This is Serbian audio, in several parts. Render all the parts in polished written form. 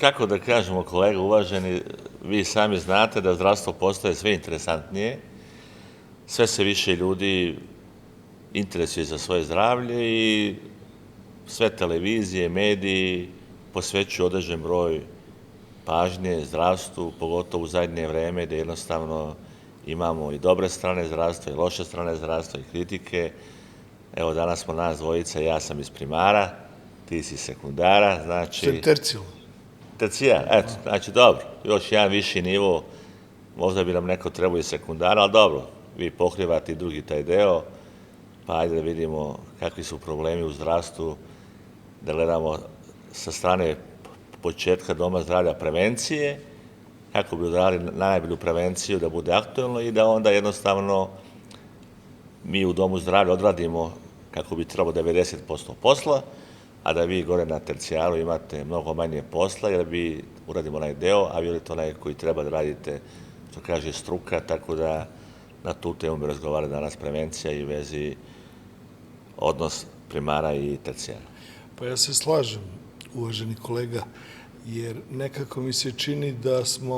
kako da kažemo, kolega uvaženi, vi sami znate da zdravstvo postaje sve interesantnije, sve se više ljudi interesuje za svoje zdravlje i sve televizije, mediji posvećuju određen broj pažnje zdravstvu, pogotovo u zadnje vreme, gde jednostavno imamo i dobre strane zdravstva i loše strane zdravstva i kritike. Evo, danas smo nas dvojica, ja sam iz primara, ti si sekundara, znači... Tercijalno. Tercijar, eto, znači dobro, još jedan viši nivo, možda bi nam neko trebao i sekundara, ali dobro, vi pokrivate i drugi taj deo, pa ajde da vidimo kakvi su problemi u zdravstvu, da gledamo sa strane početka Doma zdravlja prevencije, kako bi odradili najbolju prevenciju da bude aktuelno i da onda jednostavno mi u Domu zdravlja odradimo kako bi trebalo 90% posla, a da vi gore na tercijaru imate mnogo manje posla, jer vi uradimo onaj deo, a vi uradite onaj koji treba da radite, što kaže struka, tako da na tu temu bi razgovarali danas prevencija i vezi odnos primara i tercijara. Pa ja se slažem, uvaženi kolega, jer nekako mi se čini da smo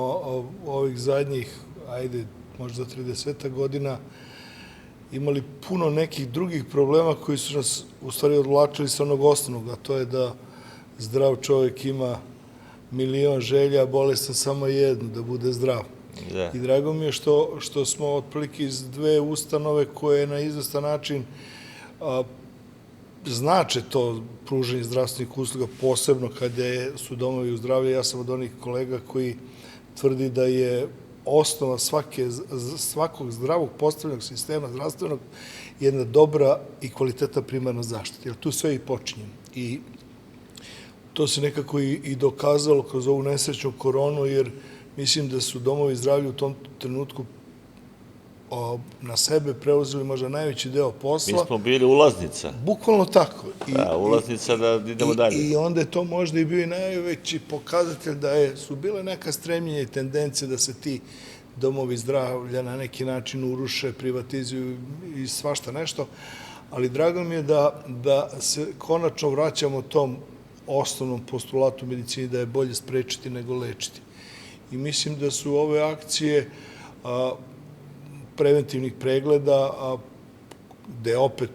ovih zadnjih, ajde, možda 30 godina, imali puno nekih drugih problema koji su nas u stvari odvlačili sa onog osnovnog, a to je da zdrav čovjek ima milion želja, a bolestan samo jednu, da bude zdrav. Da. I drago mi je što smo otprilike iz dve ustanove koje na izvestan način znače to pružanje zdravstvenih usluga, posebno kada su domovi u zdravlju. Ja sam od onih kolega koji tvrdi da je osnova svakog zdravog postavljenog sistema zdravstvenog jedna dobra i kvalitetna primarna zaštita, jer tu sve i počinje. I to se nekako i dokazalo kroz ovu nesrećnu koronu, jer mislim da su domovi zdravlja u tom trenutku na sebe preuzeli možda najveći deo posla. Mi smo bili ulaznica. Bukvalno tako. Da, ulaznica da idemo dalje. I onda je to možda i bio i najveći pokazatelj da su bile neka stremljenja i tendencije da se ti domovi zdravlja na neki način uruše, privatizuju i svašta nešto. Ali drago mi je da se konačno vraćamo tom osnovnom postulatu u medicini da je bolje sprečiti nego lečiti. I mislim da su ove akcije preventivnih pregleda, gde opet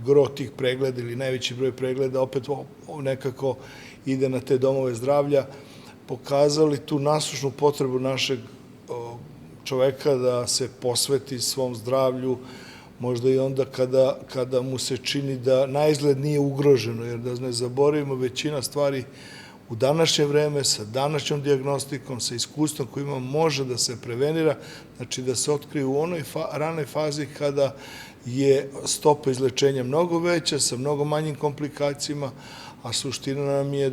gro tih pregleda ili najveći broj pregleda opet nekako ide na te domove zdravlja, pokazali tu nasušnu potrebu našeg čoveka da se posveti svom zdravlju, možda i onda kada mu se čini da naizgled nije ugroženo, jer da ne zaboravimo, većina stvari u današnje vreme, sa današnjom dijagnostikom, sa iskustvom koji imamo, može da se prevenira, znači da se otkrije u onoj ranoj fazi kada je stopa izlečenja mnogo veća, sa mnogo manjim komplikacijama, a suština nam je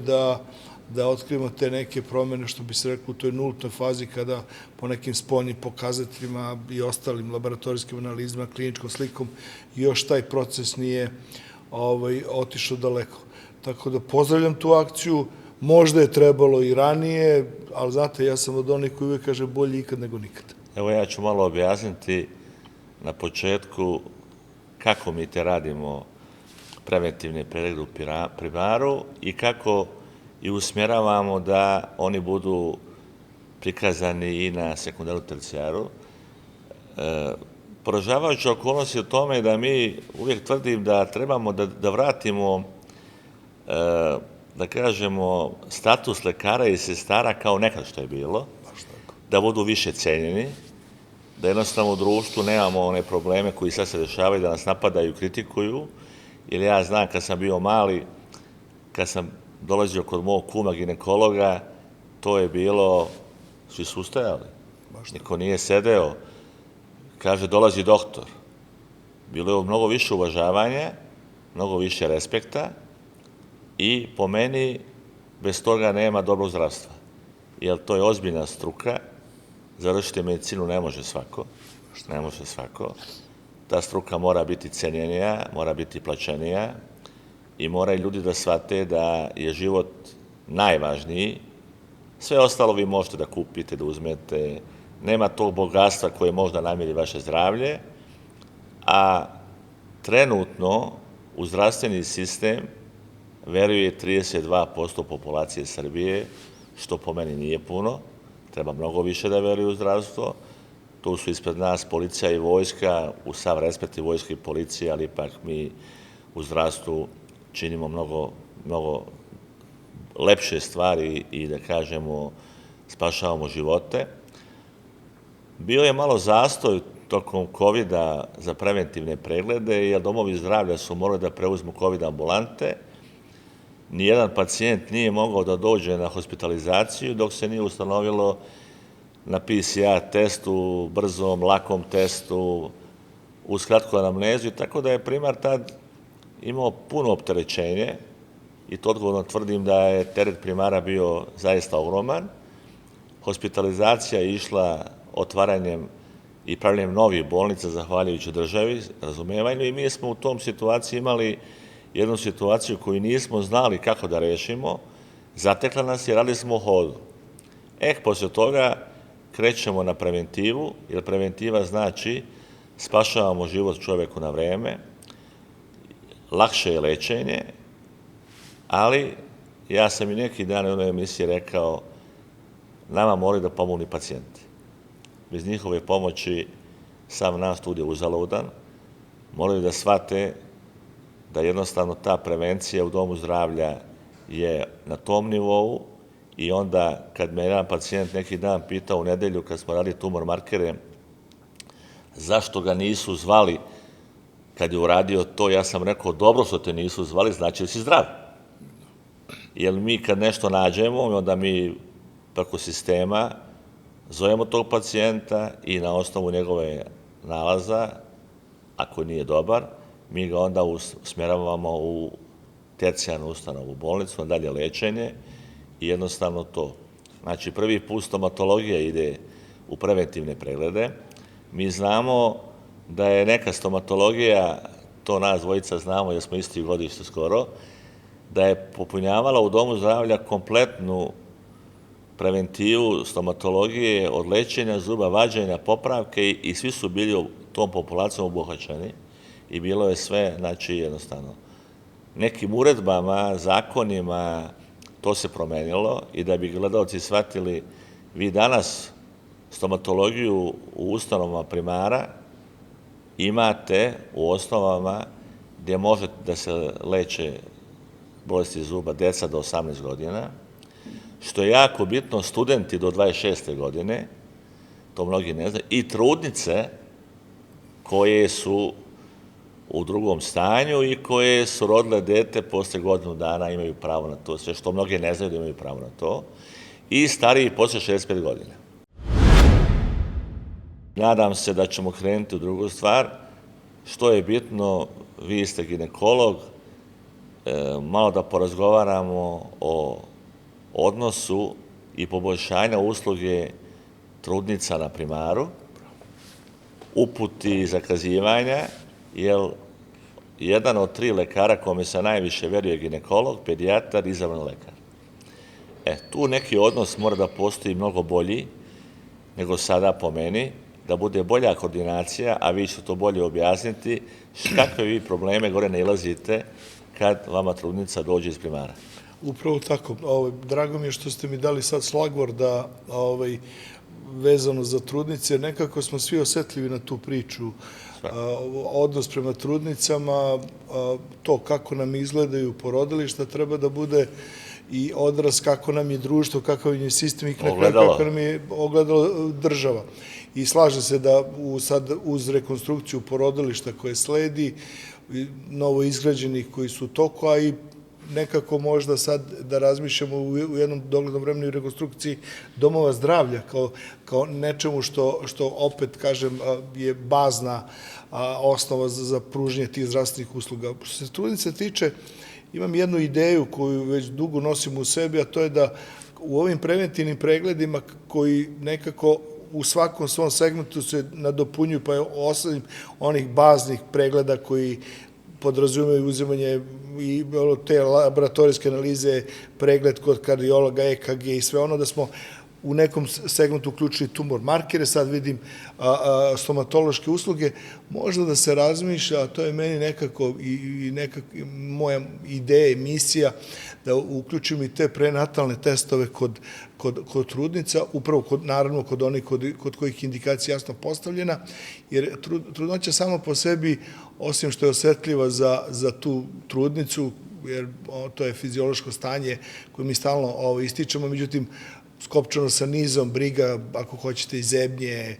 da otkrijemo te neke promene, što bi se reklo u toj nultoj fazi, kada po nekim spoljnim pokazateljima i ostalim laboratorijskim analizama, kliničkom slikom, još taj proces nije otišao daleko. Tako da pozdravljam tu akciju. Možda je trebalo i ranije, ali znate, ja sam od onih koji uvijek kaže bolje ikad nego nikad. Evo ja ću malo objasniti na početku kako mi te radimo preventivne preglede u primaru i kako i usmjeravamo da oni budu prikazani i na sekundaru tercijaru. Poražavajuća okolnost je u tome da mi uvijek tvrdim da trebamo da vratimo da kažemo, status lekara i sestara kao nekad što je bilo, da budu više cenjeni, da jednostavno u društvu nemamo one probleme koji sad se dešavaju, da nas napadaju i kritikuju, jer ja znam kad sam bio mali, kad sam dolazio kod mog kuma ginekologa, to je bilo, svi su ustajali, niko nije sedeo, kaže dolazi doktor. Bilo je mnogo više uvažavanja, mnogo više respekta, i po meni bez toga nema dobrog zdravstva, jer to je ozbiljna struka, završiti medicinu ne može svako, ta struka mora biti cenjenija, mora biti plaćenija i moraju ljudi da shvate da je život najvažniji, sve ostalo vi možete da kupite, da uzmete, nema tog bogatstva koje možda namiri vaše zdravlje, a trenutno u zdravstveni sistem veruje 32% populacije Srbije, što po meni nije puno. Treba mnogo više da veruje u zdravstvo. Tu su ispred nas policija i vojska, u sav respekt i vojske i policije, ali ipak mi u zdravstvu činimo mnogo lepše stvari i da kažemo spašavamo živote. Bio je malo zastoj tokom COVID-a za preventivne preglede, jer domovi zdravlja su morali da preuzmu COVID ambulante. Nijedan pacijent nije mogao da dođe na hospitalizaciju dok se nije ustanovilo na PCR testu, brzom, lakom testu, uz kratku anamnezu, tako da je primar tad imao puno opterećenje i to odgovorno tvrdim da je teret primara bio zaista ogroman. Hospitalizacija je išla otvaranjem i pravljenjem novih bolnica zahvaljujući državi, razumevanju, i mi smo u tom situaciji imali jednu situaciju koju nismo znali kako da rešimo, zatekla nas i radili smo u hodu. Posle toga krećemo na preventivu, jer preventiva znači spašavamo život čoveku na vreme, lakše je lečenje, ali ja sam i neki dan u jednoj emisiji rekao, nama moraju da pomognu pacijenti. Bez njihove pomoći sam naš studij je uzaludan, moraju da shvate da jednostavno ta prevencija u domu zdravlja je na tom nivou i onda kad me jedan pacijent neki dan pitao u nedelju kad smo radili tumor markere zašto ga nisu zvali kad je uradio to, ja sam rekao dobro što te nisu zvali, znači da si zdrav. Jer mi kad nešto nađemo, onda mi preko sistema zovemo tog pacijenta i na osnovu njegove nalaza, ako nije dobar, mi ga onda usmjeravamo u tercijarnu ustanovu, u bolnicu, na dalje lečenje i jednostavno to. Znači, prvi put stomatologija ide u preventivne preglede. Mi znamo da je neka stomatologija, to nas dvojica znamo jer smo isti godište skoro, da je popunjavala u domu zdravlja kompletnu preventivu stomatologije od lečenja zuba, vađenja, popravke i svi su bili tom populacijom obuhvaćeni i bilo je sve, znači, jednostavno. Nekim uredbama, zakonima, to se promenilo i da bi gledalci shvatili, vi danas stomatologiju u ustanovama primara imate u osnovama gdje može da se leče bolesti zuba deca do 18 godina, što je jako bitno, studenti do 26. godine, to mnogi ne znaju, i trudnice koje su u drugom stanju i koje su rodile dete posle godinu dana imaju pravo na to, sve što mnogi ne znaju da imaju pravo na to, i stariji posle 65 godina. Nadam se da ćemo krenuti u drugu stvar, što je bitno, vi ste ginekolog, malo da porazgovaramo o odnosu i poboljšanja usluge trudnica na primaru, uputi zakazivanja, jer jedan od 3 lekara kome se najviše veruje ginekolog, pedijatar, izabran lekar. Tu neki odnos mora da postoji mnogo bolji nego sada po meni, da bude bolja koordinacija, a vi ćete to bolje objasniti, kakve vi probleme gore nailazite kad vama trudnica dođe iz primara. Upravo tako. Drago mi je što ste mi dali sad slagvor da vezano za trudnice, jer nekako smo svi osetljivi na tu priču. Odnos prema trudnicama, to kako nam izgledaju porodilišta, treba da bude i odraz kako nam je društvo, kakav je sistem i kako nam je ogledalo država. I slažem se da sad uz rekonstrukciju porodilišta koje sledi, novo izgrađenih koji su u toku, a i nekako možda sad da razmišljamo u jednom doglednom vremenu i rekonstrukciji domova zdravlja kao nečemu što opet, kažem, je bazna osnova za pružanje tih zdravstvenih usluga. Što se trudnice tiče, imam jednu ideju koju već dugo nosim u sebi, a to je da u ovim preventivnim pregledima koji nekako u svakom svom segmentu se nadopunjuju, pa je osim onih baznih pregleda koji podrazumevaju uzimanje i te laboratorijske analize, pregled kod kardiologa, EKG i sve ono, da smo u nekom segmentu uključili tumor markere, sad vidim stomatološke usluge, možda da se razmišlja, a to je meni nekako i moja ideja i misija, da uključimo i te prenatalne testove kod trudnica, upravo naravno kod onih kod kojih indikacija jasno postavljena, jer trudnoća sama po sebi, osim što je osetljiva za tu trudnicu, jer to je fiziološko stanje koje mi stalno ističemo, međutim, skopčano sa nizom briga, ako hoćete, i zebnje,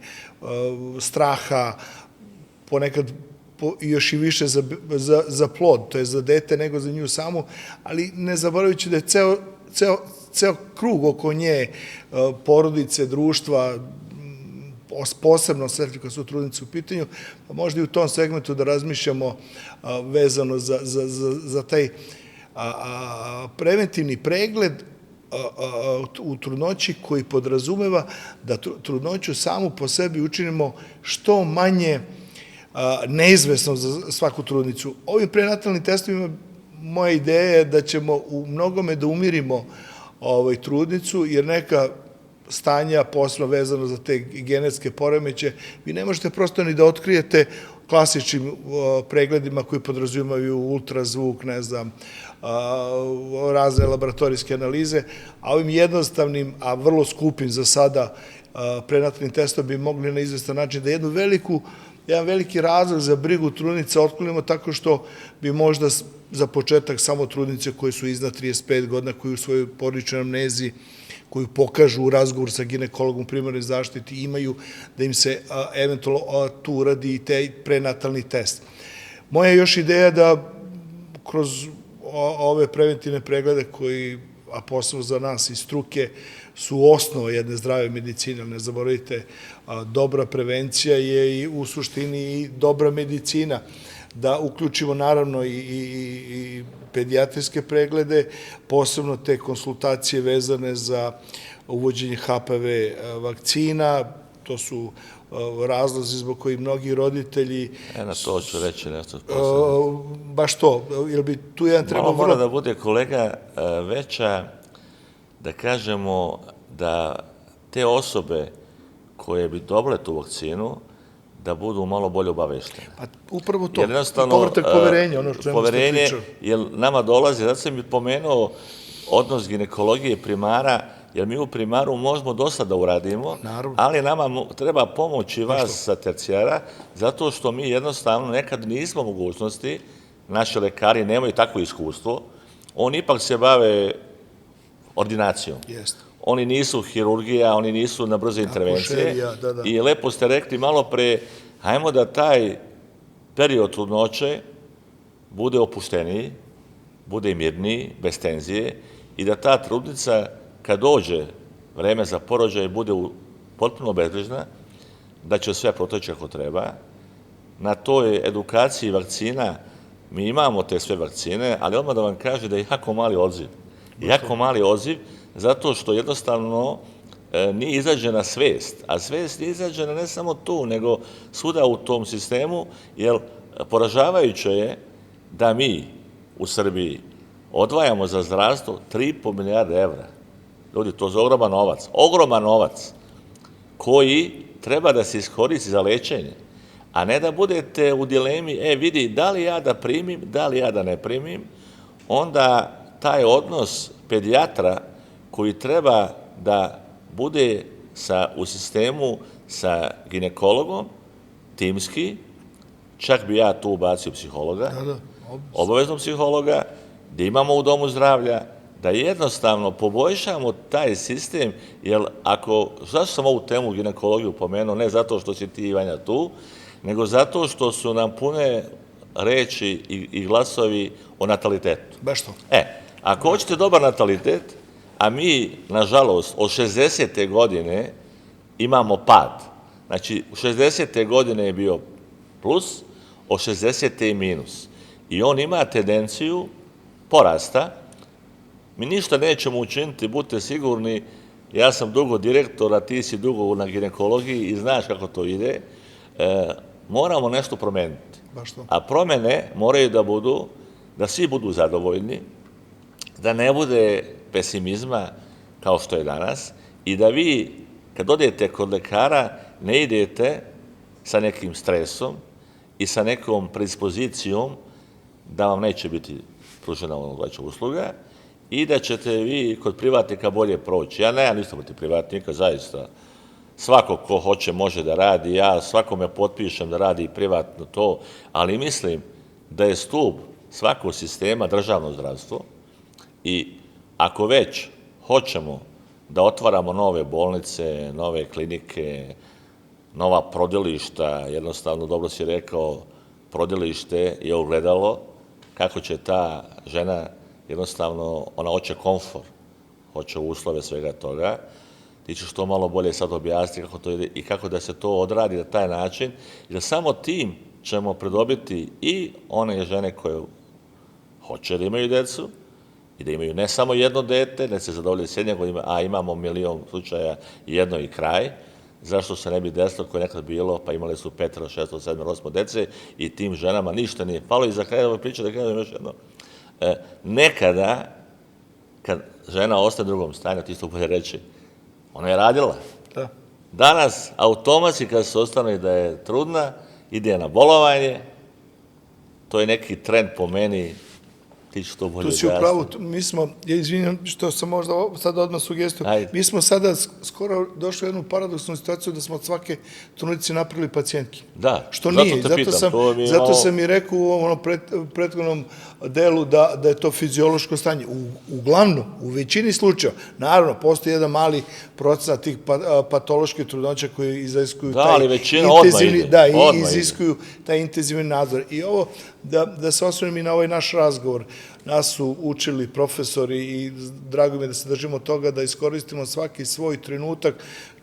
straha, ponekad još i više za plod, to je za dete nego za nju samu, ali ne zaboravljajući da je ceo krug oko nje, porodice, društva, posebno osetljiv kad su trudnice u pitanju, pa možda i u tom segmentu da razmišljamo vezano za taj preventivni pregled u trudnoći koji podrazumeva da trudnoću samu po sebi učinimo što manje neizvesno za svaku trudnicu. Ovim prenatalnim testovima moja ideja je da ćemo u mnogome da umirimo trudnicu, jer neka stanja, posebno vezano za te genetske poremeće, vi ne možete prosto ni da otkrijete klasičnim pregledima koji podrazumevaju ultrazvuk, ne znam, razne laboratorijske analize, a ovim jednostavnim, a vrlo skupim za sada prenatalnim testom bi mogli na izvestan način da jedan veliki razlog za brigu trudnica otklonimo tako što bi možda za početak samo trudnice koje su iznad 35 godina, koji u svojoj porodičnoj amnezi, koju pokažu u razgovoru sa ginekologom primarne zaštite, imaju da im se eventualno tu uradi i taj prenatalni test. Moja je još ideja da kroz ove preventivne preglede koji, a posebno za nas iz struke, su osnova jedne zdrave medicine. Ne zaboravite, dobra prevencija je i u suštini i dobra medicina. Da uključimo naravno i pedijatrijske preglede, posebno te konsultacije vezane za uvođenje HPV vakcina, to su razlozi zbog koji mnogi roditelji... Na to ću reći nešto posebno. Baš to, jer bi tu jedan trebao... Malo mora da bude, kolega, veća, da kažemo da te osobe koje bi dobile tu vakcinu, da budu malo bolje obaveštene. Pa upravo to, povratak poverenja, ono što ste pričali. Jer nama dolazi, zato sam i pomenuo odnos ginekologije i primara, jer mi u primaru možemo dosta da uradimo, ali nama treba pomoć i vas sa tercijara, zato što mi jednostavno nekad nismo mogućnosti, naši lekari nemaju takvo iskustvo, oni ipak se bave ordinacijom. Oni nisu hirurgija, oni nisu na brze intervencije. I lepo ste rekli malo pre, hajmo da taj period trudnoće bude opušteniji, bude mirniji, bez tenzije i da ta trudnica, kad dođe vreme za porođaj, bude potpuno bezbrižna, da će sve proteći kako treba. Na toj edukaciji vakcina mi imamo te sve vakcine, ali odmah da vam kaže da je jako mali odziv. Jako mali odziv, zato što jednostavno nije izađena svest, a svest nije izađena ne samo tu, nego svuda u tom sistemu, jer poražavajuće je da mi u Srbiji odvajamo za zdravstvo 3,5 milijarde evra. Ljudi, to je ogroman novac, koji treba da se iskoristi za lečenje, a ne da budete u dilemi, vidi, da li ja da primim, da li ja da ne primim, onda taj odnos pedijatra koji treba da bude u sistemu sa ginekologom, timski, čak bi ja tu ubacio psihologa, obaveznog psihologa, da imamo u domu zdravlja, da jednostavno poboljšamo taj sistem, jer zašto sam ovu temu ginekologiju pomenuo, ne zato što si ti, Vanja, tu, nego zato što su nam pune reči i glasovi o natalitetu. Baš to. Ako hoćete dobar natalitet, a mi, nažalost, od 60. godine imamo pad. Znači, u 60. godine je bio plus, od 60. je minus. I on ima tendenciju porasta. Mi ništa nećemo učiniti, budite sigurni, ja sam dugo direktor, a ti si dugo na ginekologiji i znaš kako to ide, moramo nešto promeniti. A promene moraju da budu, da svi budu zadovoljni, da ne bude pesimizma kao što je danas, i da vi, kad odete kod lekara, ne idete sa nekim stresom i sa nekom predispozicijom da vam neće biti pružena veća usluga i da ćete vi kod privatnika bolje proći. Ja nemam ništa protiv privatnika, zaista. Svako ko hoće može da radi, ja svakome potpišem da radi privatno to, ali mislim da je stub svakog sistema državno zdravstvo i ako već hoćemo da otvaramo nove bolnice, nove klinike, nova prodilišta, jednostavno, dobro si rekao, prodilište je ogledalo kako će ta žena, jednostavno, ona hoće komfor, hoće uslove svega toga. Ti ćeš to malo bolje sad objasniti kako to ide i kako da se to odradi na taj način, jer samo tim ćemo pridobiti i one žene koje hoće da imaju decu i da imaju ne samo jedno dete, da se zadovolje s jednim, a imamo milion slučaja jedno i kraj, zašto se ne bi desilo koje je nekad bilo, pa imali su 5, 6, 7, 8 dece i tim ženama ništa nije palo. I za kraj ove priče da kažem još jedno. Nekada, kad žena ostaje u drugom stanju, ti isto bude reći, ona je radila. Da. Danas, automatski kad se ostane da je trudna, ide na bolovanje, to je neki trend po meni, ti ću to bolje Tu si objasniti. upravo, mi smo, ja izvinjam što sam možda sad odmah sugestio, Ajde. mi smo sada skoro došli u jednu paradoksnu situaciju da smo od svake trudnice napravili pacijentki. Da, Što zato nije, te pitam, to mi je zato malo- sam i rekao u ovom prethodnom delu da je to fiziološko stanje. Uglavnom, u većini slučajeva, naravno, postoji jedan mali procenat tih patoloških trudnoća koji iziskuju Da, ali većina odmah ide, da, i odmah ide. iziskuju taj intenzivni nadzor. I ovo, da se osvrnem i na ovaj naš razgovor, nas su učili profesori i drago mi je da se držimo toga da iskoristimo svaki svoj trenutak,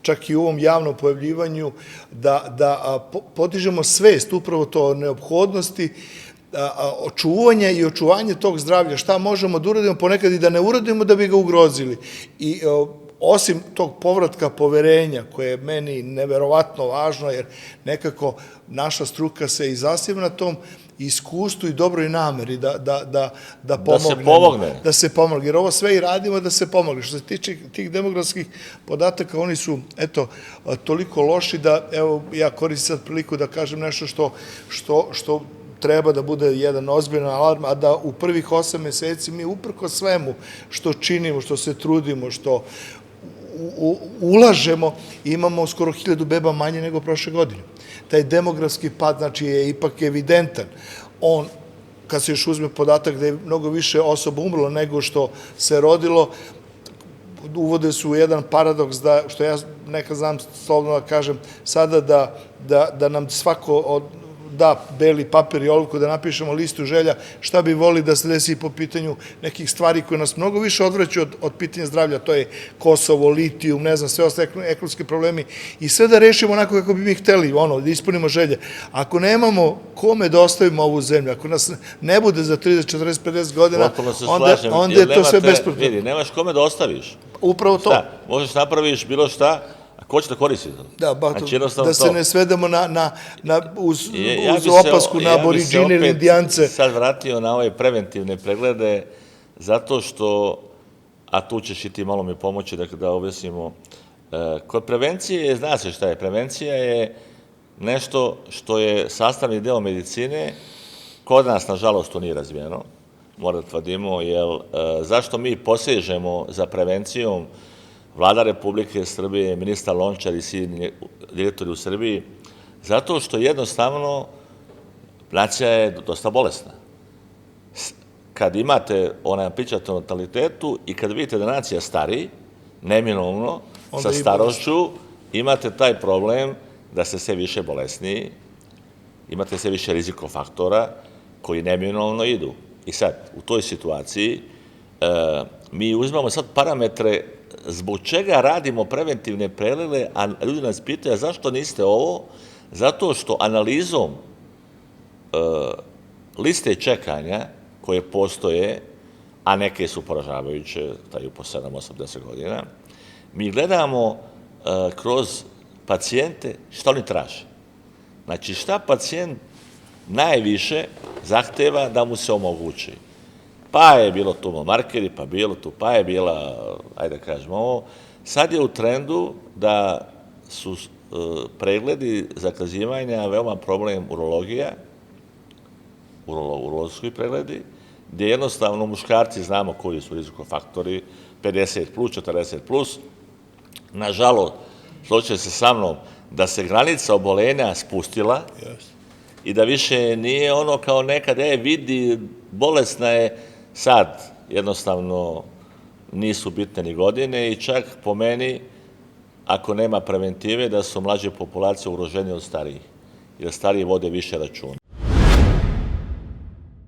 čak i u ovom javnom pojavljivanju, da podižemo svest, upravo to o neophodnosti, očuvanja i očuvanje tog zdravlja, šta možemo da uradimo, ponekad i da ne uradimo da bi ga ugrozili. I osim tog povratka poverenja, koje je meni neverovatno važno, jer nekako naša struka se i zasniva na tom iskustvu i dobroj nameri da pomogne. Da se pomogne. Jer ovo sve i radimo da se pomogne. Što se tiče tih demografskih podataka, oni su, eto, toliko loši da, evo, ja koristim sad priliku da kažem nešto što treba da bude jedan ozbiljan alarm, a da u prvih 8 meseci mi uprko svemu što činimo, što se trudimo, što ulažemo, imamo skoro 1000 beba manje nego prošle godine. Taj demografski pad, znači, je ipak evidentan. On, kad se još uzme podatak da je mnogo više osoba umrlo nego što se rodilo, uvode su jedan paradoks što ja nekad znam slobodno da kažem, sada da nam svako da beli papir i olovku, da napišemo listu želja, šta bi voli da se desi po pitanju nekih stvari koje nas mnogo više odvraćaju od pitanja zdravlja, to je Kosovo, litijum, ne znam, sve ostale ekonomske problemi i sve da rešimo onako kako bi mi hteli, da ispunimo želje. Ako nemamo kome da ostavimo ovu zemlju, ako nas ne bude za 30, 40, 50 godina, onda je to sve bespredmetno. Vidi, nemaš kome da ostaviš. Upravo to. Šta? Možeš napraviš bilo šta, a ko će da koristi to? Da se ne svedemo uz opasku na aboriđine ili indijance. Ja bi se sad vratio na ove preventivne preglede, zato što, a tu ćeš i ti malo mi pomoći da objasnimo, kod prevencije, zna se šta je, prevencija je nešto što je sastavni deo medicine, kod nas, nažalost, to nije razvijeno, mora da tvrdimo, jer zašto mi posežemo za prevencijom, Vlada Republike Srbije, ministar Lončar i svi direktori u Srbiji, zato što jednostavno nacija je dosta bolesna. Kad imate, ona pričate o natalitetu i kad vidite da nacija stari, neminovno, sa starošću, imate taj problem da ste sve više bolesniji, imate sve više rizikofaktora koji neminovno idu. I sad, u toj situaciji, mi uzmamo sad parametre zbog čega radimo preventivne preglede, a ljudi nas pitaju, zašto niste ovo? Zato što analizom liste čekanja koje postoje, a neke su poražavajuće, traju po 7, 8, 10 godina, mi gledamo kroz pacijente šta oni traže. Znači, šta pacijent najviše zahteva da mu se omogući. Pa je bilo tu markeri, pa bilo tu, pa je bila, ajde da kažemo ovo, Sad je u trendu da su pregledi zakazivanja veoma problem urologija, urološki pregledi, gdje jednostavno muškarci znamo koji su rizikofaktori, 50+, 40+. Nažalost, složit se sa mnom, da se granica obolenja spustila i da više nije ono kao nekad, vidi, bolesna je, sad jednostavno nisu bitne ni godine i čak po meni, ako nema preventive, da su mlađe populacije ugroženije od starijih, jer stariji vode više računa.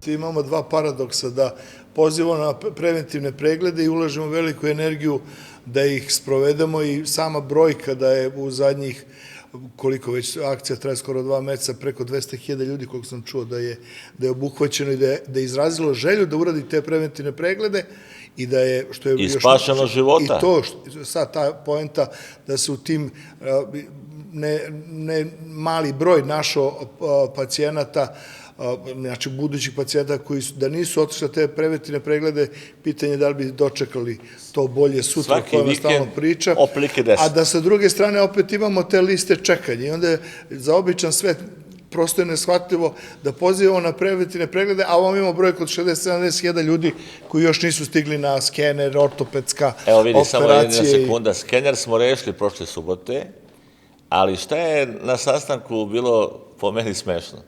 Imamo dva paradoksa, da pozivamo na preventivne preglede i ulažemo veliku energiju da ih sprovedemo i sama brojka da je u zadnjih, koliko već akcija traje skoro 2 meseca, preko 200.000 ljudi, koliko sam čuo da je obuhvaćeno i da je izrazilo želju da uradi te preventivne preglede i da je, što je... I spašeno života. I to, sad ta poenta da se u tim ne mali broj našo pacijenata, znači budućih pacijenta koji da nisu otišli na te preventivne preglede, pitanje da li bi dočekali to bolje sutra, o kojima stalno priča. A da sa druge strane opet imamo te liste čekanja i onda je za običan svet prosto je neshvatljivo da pozivamo na preventivne preglede, a ovamo imamo brojku od 60-70.000 ljudi koji još nisu stigli na skener, ortopedska operacije. Evo vidi, samo jedna sekunda, skener smo rešili prošle subote, ali šta je na sastanku bilo po meni smešno?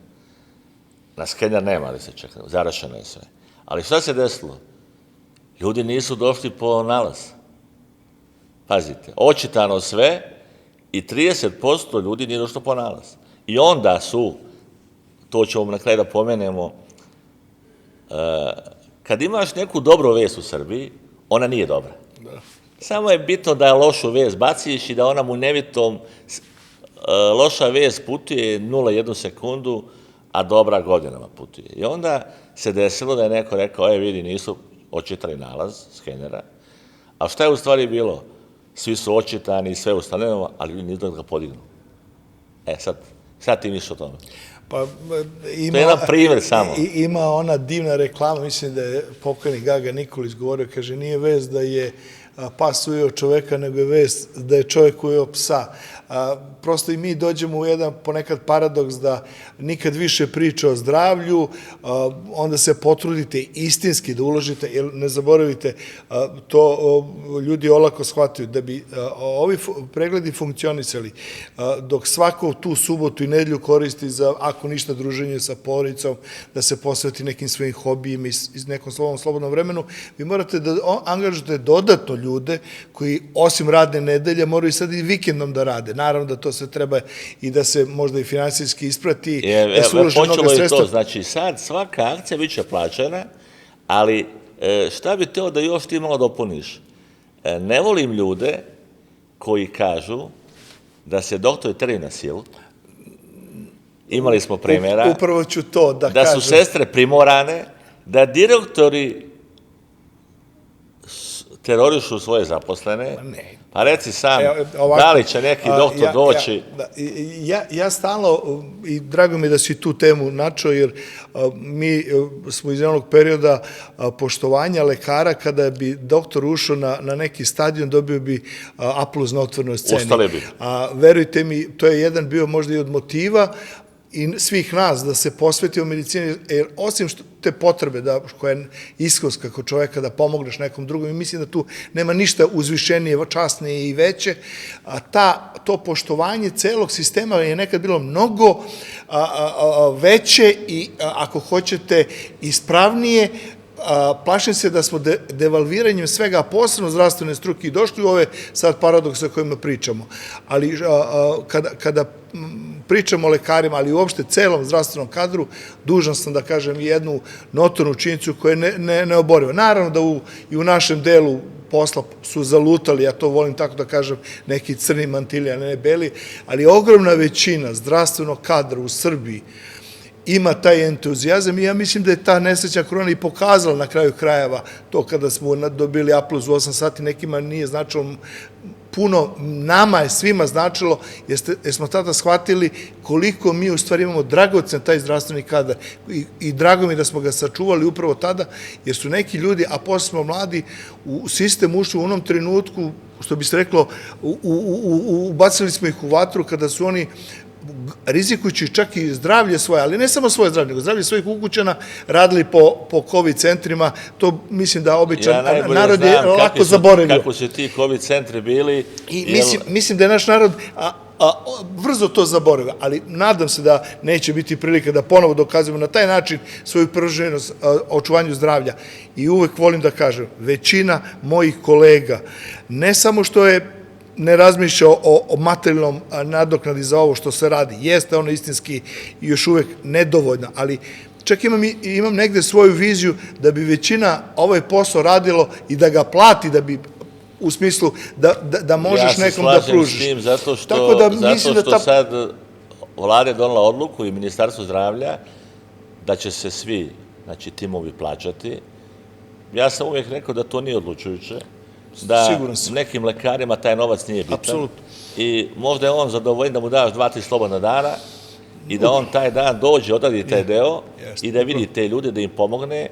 Na skener nema da se čeka, zarašeno je sve. Ali šta se desilo? Ljudi nisu došli po nalaz. Pazite, očitano sve i 30% ljudi nije došlo po nalaz. I onda su, to ćemo na kraju da pomenemo, kad imaš neku dobru vest u Srbiji, ona nije dobra. Samo je bitno da lošu vest baciš i da ona mu nevitom, loša vest putuje 0,1 sekundu, a dobra godinama putuje. I onda se desilo da je neko rekao, vidi, nisu očitali nalaz skenera, a šta je u stvari bilo? Svi su očitani, sve ustanovljeno, ali ljudi nisu da ga podignu. Sad ti misliš o tome. To je jedan primjer samo. Ima ona divna reklama, mislim da je pokojni Gaga Nikolić govorio, kaže, nije vest da je pas ujeo čoveka, nego je vest da je čovek ujeo psa. Prosto i mi dođemo u jedan ponekad paradoks da nikad više priča o zdravlju, onda se potrudite istinski da uložite, jer ne zaboravite, to ljudi olako shvataju, da bi ovi pregledi funkcionisali, dok svako tu subotu i nedelju koristi za, ako ništa, druženje sa porodicom, da se posveti nekim svojim hobijima i nekom slobodnom vremenu, vi morate da angažujete dodatno ljude koji osim radne nedelje moraju sad i vikendom da rade. Naravno da to sve treba i da se možda i finansijski isprati, da se ulože mnoga sredstva. Znači sad svaka akcija biće plaćena, ali šta bi teo da još ti malo dopuniš? Ne volim ljude koji kažu da se doktori teraju na silu. Imali smo primjera. Upravo ću to da kažem. Da su sestre primorane, da direktori terorišu svoje zaposlene. Pa reci sam, da li će neki doktor doći? Ja stalno, i drago mi da si tu temu načeo, jer mi smo iz jednog perioda poštovanja lekara, kada bi doktor ušao na neki stadion, dobio bi aplauz na otvorenoj sceni. Ustali bi. Verujte mi, to je jedan bio možda i od motiva i svih nas da se posvetimo medicini, jer osim te potrebe koja je iskonska kod čoveka da pomogneš nekom drugom, i mislim da tu nema ništa uzvišenije, časnije i veće, to poštovanje celog sistema je nekad bilo mnogo veće i, ako hoćete, ispravnije. Plašim se da smo devalviranjem svega, posebno zdravstvene struke, i došli u ove sad paradokse o kojima pričamo. Ali kada pričamo o lekarima, ali uopšte celom zdravstvenom kadru, dužan sam da kažem jednu notornu činjenicu koja je neoboriva. Naravno da i u našem delu posla su zalutali, ja to volim tako da kažem, neki crni mantilji, a ne beli, ali ogromna većina zdravstvenog kadra u Srbiji ima taj entuzijazam i ja mislim da je ta nesreća korona i pokazala na kraju krajeva to kada smo dobili aplauz u 8 sati, nekima nije značilo puno nama je svima značilo, jer smo tada shvatili koliko mi u stvari imamo dragocen taj zdravstveni kadar i drago mi da smo ga sačuvali upravo tada, jer su neki ljudi, a posle smo mladi, u sistem ušli u onom trenutku, što bi se reklo, ubacili smo ih u vatru kada su oni rizikujući čak i zdravlje svoje, ali ne samo svoje zdravlje, nego zdravlje svojih ukućana, radili po COVID centrima, to mislim da običan narod je lako zaboravio. Kako su ti COVID centri bili. I mislim da je naš narod brzo to zaboravio, ali nadam se da neće biti prilike da ponovo dokazujemo na taj način svoju privrženost očuvanju zdravlja. I uvek volim da kažem, većina mojih kolega, ne samo što je ne razmišlja o materijalnom nadoknadi za ovo što se radi. Jeste ono istinski još uvek nedovoljno, ali čak imam negde svoju viziju da bi većina ovaj posao radilo i da ga plati, da bi u smislu da možeš nekom da pružiš. Ja se slažem s tim, zato što sad vlada je donela odluku i Ministarstvo zdravlja da će se svi, znači, timovi plaćati. Ja sam uvijek rekao da to nije odlučujuće, da nekim lekarima taj novac nije bitan. Apsolutno. I možda je on zadovoljen da mu daš 2-3 slobodna dana i da on taj dan dođe, odradi taj deo i da vidi te ljude, da im pomogne.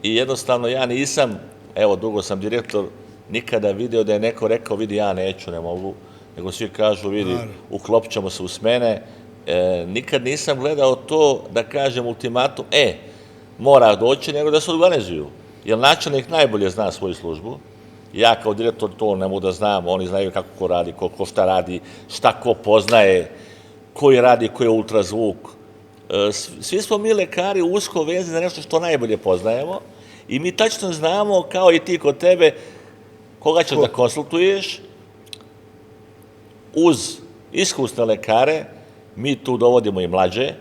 I jednostavno ja nisam, evo, dugo sam direktor, nikada video da je neko rekao, vidi, ja neću, ne mogu, nego svi kažu, vidi, uklopit ćemo se u smene. Nikad nisam gledao to da kažem ultimatum, mora doći, nego da se organizuju. Jer načelnik najbolje zna svoju službu. Ja kao direktor to ne mogu da znam, oni znaju kako ko radi, ko šta radi, šta ko poznaje, koji radi, koji je ultrazvuk. Svi smo mi lekari usko vezani za nešto što najbolje poznajemo i mi tačno znamo, kao i ti kod tebe, koga ćeš da konsultuješ. Uz iskusne lekare, mi tu dovodimo i mlađe,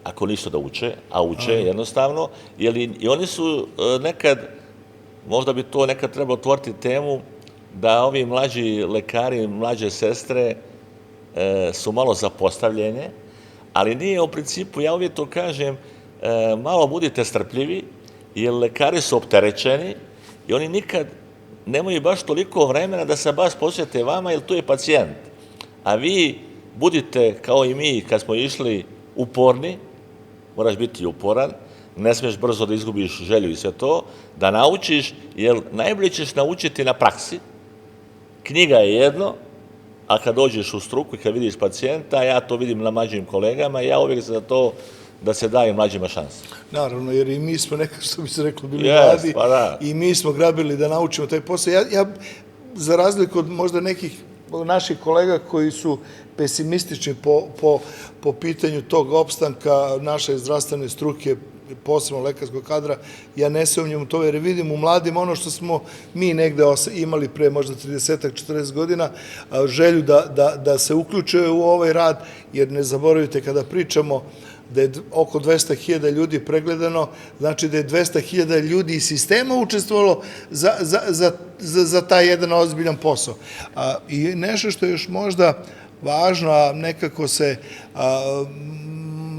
ako ništa da uče, a uče jednostavno, jer i oni su nekad, možda bi to nekad trebalo otvoriti temu, da ovi mlađi lekari, mlađe sestre su malo zapostavljene, ali nije u principu, ja uvijek to kažem, malo budite strpljivi, jer lekari su opterećeni i oni nikad nemaju baš toliko vremena da se baš posvete vama, jer tu je pacijent. A vi budite, kao i mi, kad smo išli, uporni, moraš biti uporan, ne smiješ brzo da izgubiš želju i sve to, da naučiš, jer najbolje ćeš naučiti na praksi. Knjiga je jedno, a kad dođeš u struku i kad vidiš pacijenta, ja to vidim na mlađim kolegama, ja uvijek sam za to da se daje mlađima šanse. Naravno, jer i mi smo nekako, što bi se reklo, bili mladi i mi smo grabili da naučimo taj posao. Ja, za razliku od možda nekih naših kolega koji su pesimistični po pitanju tog opstanka naše zdravstvene struke, posebno lekarskog kadra, ja ne sumnjam u to, jer vidim u mladima ono što smo mi negde imali pre možda 30-40 godina, želju da se uključe u ovaj rad, jer ne zaboravite kada pričamo da je oko 200.000 ljudi pregledano, znači da je 200.000 ljudi iz sistema učestvovalo za taj jedan ozbiljan posao. I nešto što je još možda važno, a nekako se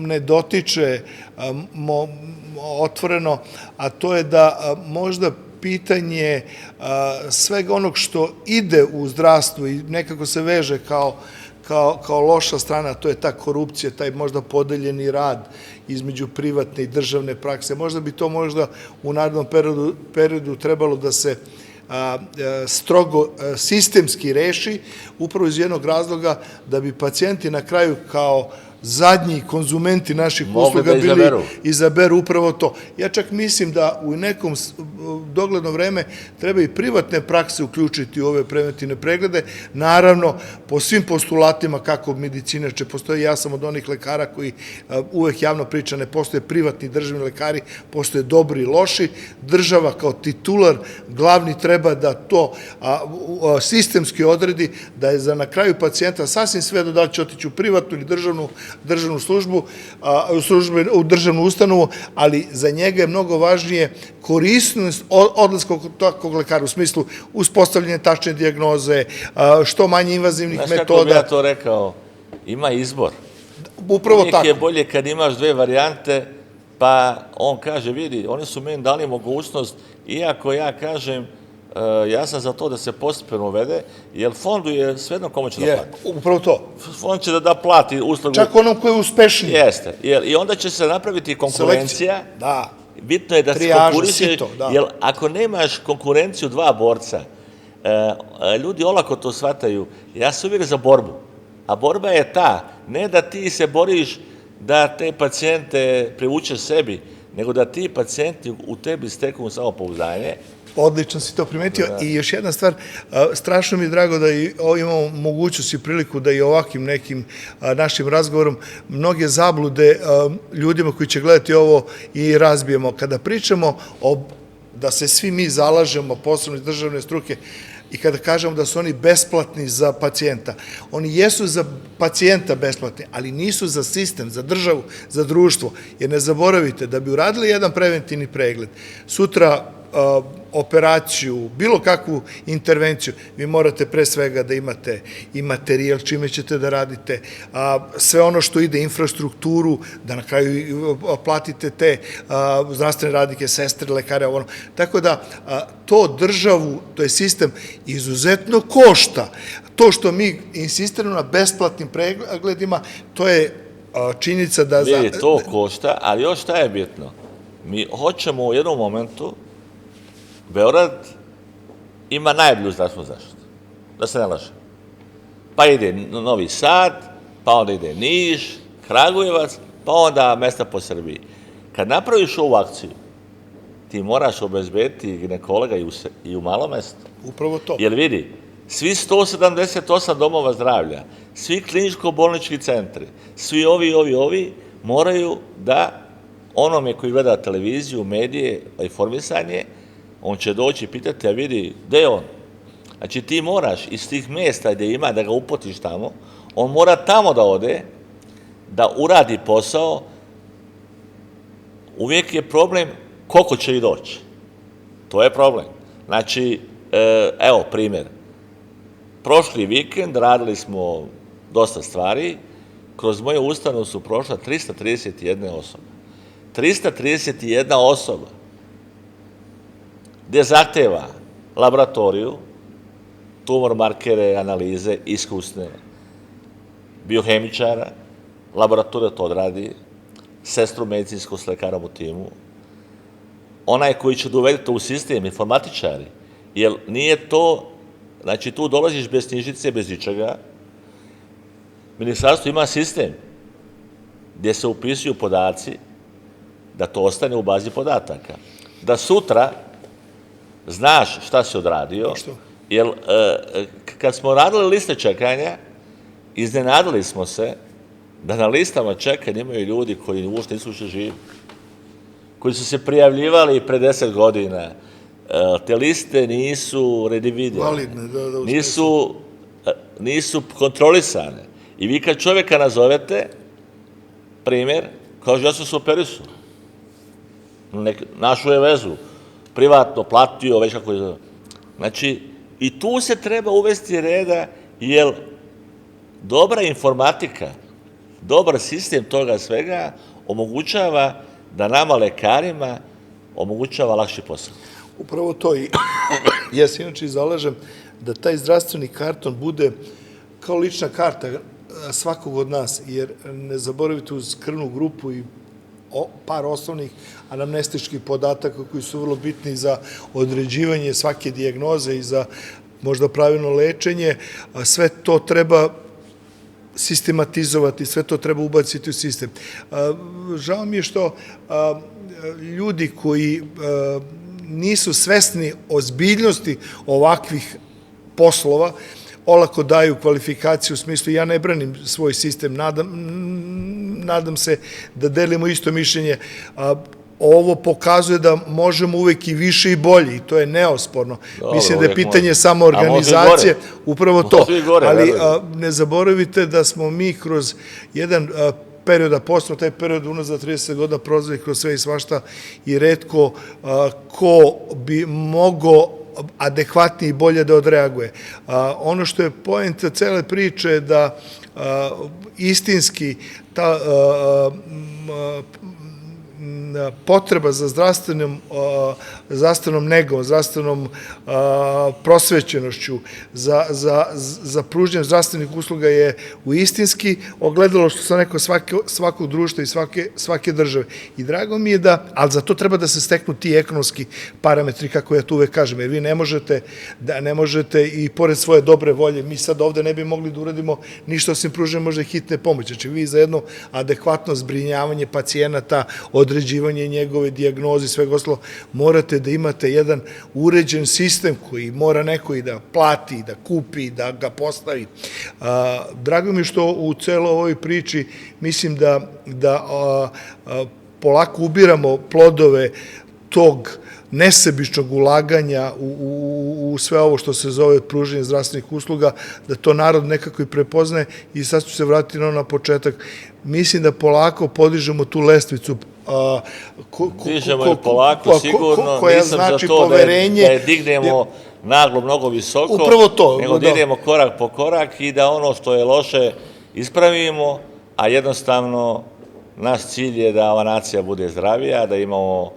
ne dotiče otvoreno, a to je da možda pitanje svega onog što ide u zdravstvu i nekako se veže kao loša strana, to je ta korupcija, taj možda podeljeni rad između privatne i državne prakse. Možda bi to možda u narednom periodu trebalo da se strogo sistemski reši, upravo iz jednog razloga da bi pacijenti na kraju kao zadnji konzumenti naših usluga izaberu upravo to. Ja čak mislim da u nekom dogledno vreme treba i privatne prakse uključiti u ove preventivne preglede. Naravno, po svim postulatima kako medicina će postoji, ja sam od onih lekara koji uvek javno priča, ne postoje privatni državni lekari, postoje dobri i loši. Država kao titular glavni treba da to sistemski odredi, da je za na kraju pacijenta sasvim sve da će otići u privatnu ili državnu službu, u državnu ustanovu, ali za njega je mnogo važnije korisnost odlaska kod takvog lekara, u smislu uspostavljanja tačne dijagnoze, što manje invazivnih metoda. Znaš kako bi ja to rekao? Ima izbor. Upravo tako. Uvijek je bolje kad imaš dve varijante, pa on kaže, vidi, oni su meni dali mogućnost, iako ja kažem, ja sam za to da se postepeno uvede, jer fondu je svejedno kome će da plati. Upravo to. Fond će da plati uslugu. Čak onom koji je uspešniji. Jeste. I onda će se napraviti konkurencija. Da. Bitno je da se konkuriše, jer ako nemaš konkurenciju dva borca, ljudi olako to shvataju. Ja sam uvijek za borbu. A borba je ta, ne da ti se boriš da te pacijente privučeš sebi, nego da ti pacijenti u tebi steknu samopouzdanje. Odlično si to primetio. I još jedna stvar, strašno mi je drago da imamo mogućnost i priliku da i ovakvim nekim našim razgovorom mnoge zablude ljudima koji će gledati ovo i razbijemo. Kada pričamo da se svi mi zalažemo, posebno iz državne struke, i kada kažemo da su oni besplatni za pacijenta, oni jesu za pacijenta besplatni, ali nisu za sistem, za državu, za društvo. Jer ne zaboravite, da bi uradili jedan preventivni pregled, sutra operaciju, bilo kakvu intervenciju, vi morate pre svega da imate i materijal čime ćete da radite, sve ono što ide, infrastrukturu, da na kraju platite te zdravstvene radnike, sestre, lekare, ono. Tako da to državu, to je sistem, izuzetno košta. To što mi insistiramo na besplatnim pregledima, to je činjenica da... Vidi, to košta, ali još šta je bitno? Mi hoćemo u jednom momentu Beograd ima najbolju zdravstvenu zaštitu, da se ne laže. Pa ide Novi Sad, pa onda ide Niš, Kragujevac, pa onda mesta po Srbiji. Kad napraviš ovu akciju, ti moraš obezbediti ginekologa i u malom mestu. Upravo to. Jer vidi, svi 178 domova zdravlja, svi kliničko-bolnički centri, svi ovi moraju da onome koji gleda televiziju, medije, informisanje, on će doći i pitati, a vidi, gde je on? Znači ti moraš iz tih mjesta gdje ima da ga upotiš tamo, on mora tamo da ode, da uradi posao. Uvijek je problem koliko će ih doći. To je problem. Znači, evo primjer. Prošli vikend radili smo dosta stvari, kroz moju ustanovu su prošla 331 osoba. 331 osoba gdje zahteva laboratoriju, tumor markere, analize, iskusne, biohemičara, laboratorija to odradi, sestru medicinsku s lekarom u timu, onaj koji će dovediti u sistem, informatičari, jer nije to, znači tu dolaziš bez knjižice, bez ničega, ministarstvo ima sistem gdje se upisuju podaci, da to ostane u bazi podataka. Da sutra znaš šta si odradio, jer kad smo radili liste čekanja, iznenadili smo se da na listama čekanja imaju ljudi koji uopšte nisu više živi, koji su se prijavljivali pre 10 godina. Te liste nisu redividirane, nisu kontrolisane. I vi kad čovjeka nazovete, primjer, kaže ja sam se operisu, našao je vezu, privatno platio, već kako je. Znači, i tu se treba uvesti reda, jer dobra informatika, dobar sistem toga svega omogućava da nama lekarima omogućava lakši posao. Upravo to i ja se inače zalažem da taj zdravstveni karton bude kao lična karta svakog od nas, jer ne zaboravite uz krvnu grupu i par osnovnih anamnestičkih podataka koji su vrlo bitni za određivanje svake dijagnoze i za možda pravilno lečenje, sve to treba sistematizovati, sve to treba ubaciti u sistem. Žao mi je što ljudi koji nisu svesni ozbiljnosti ovakvih poslova, olako daju kvalifikaciju u smislu ja ne branim svoj sistem, nadam se da delimo isto mišljenje. Ovo pokazuje da možemo uvek i više i bolje i to je neosporno. Mislim da je pitanje samo organizacije, upravo to. Ali ne zaboravite da smo mi kroz jedan period, a posle taj period unazad 30 godina prolazili kroz sve i svašta i retko ko bi mogao adekvatnije i bolje da odreaguje. Ono što je poenta cele priče je da istinski ta potreba za zdravstvenom negom, zdravstvenom prosvećenošću, za pružanje zdravstvenih usluga je u istinski ogledalo, što sam rekao, svakog društva i svake države. I drago mi je da, ali za to treba da se steknu ti ekonomski parametri, kako ja to uvek kažem, jer vi ne možete i pored svoje dobre volje, mi sad ovde ne bi mogli da uradimo ništa osim pružanja možda hitne pomoći. Znači vi za jedno adekvatno zbrinjavanje pacijenata, određivanje njegove dijagnoze i svega ostalo, morate da imate jedan uređen sistem koji mora neko i da plati, da kupi, da ga postavi. Drago mi je što u celoj ovoj priči mislim da polako ubiramo plodove tog nesebičnog ulaganja u sve ovo što se zove pružanje zdravstvenih usluga, da to narod nekako i prepoznaje. I sad ću se vratiti na početak. Mislim da polako podižemo tu lestvicu dižemo je polako, sigurno, koja nisam za znači to poverenje. Da je dignemo naglo mnogo visoko, upravo to, nego da idemo korak po korak i da ono što je loše ispravimo, a jednostavno naš cilj je da ova nacija bude zdravija, da imamo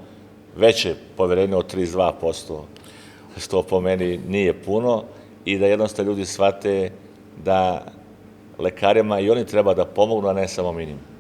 veće poverenje od 32%, što po meni nije puno, i da jednostavno ljudi shvate da lekarima i oni treba da pomognu, a ne samo minimum.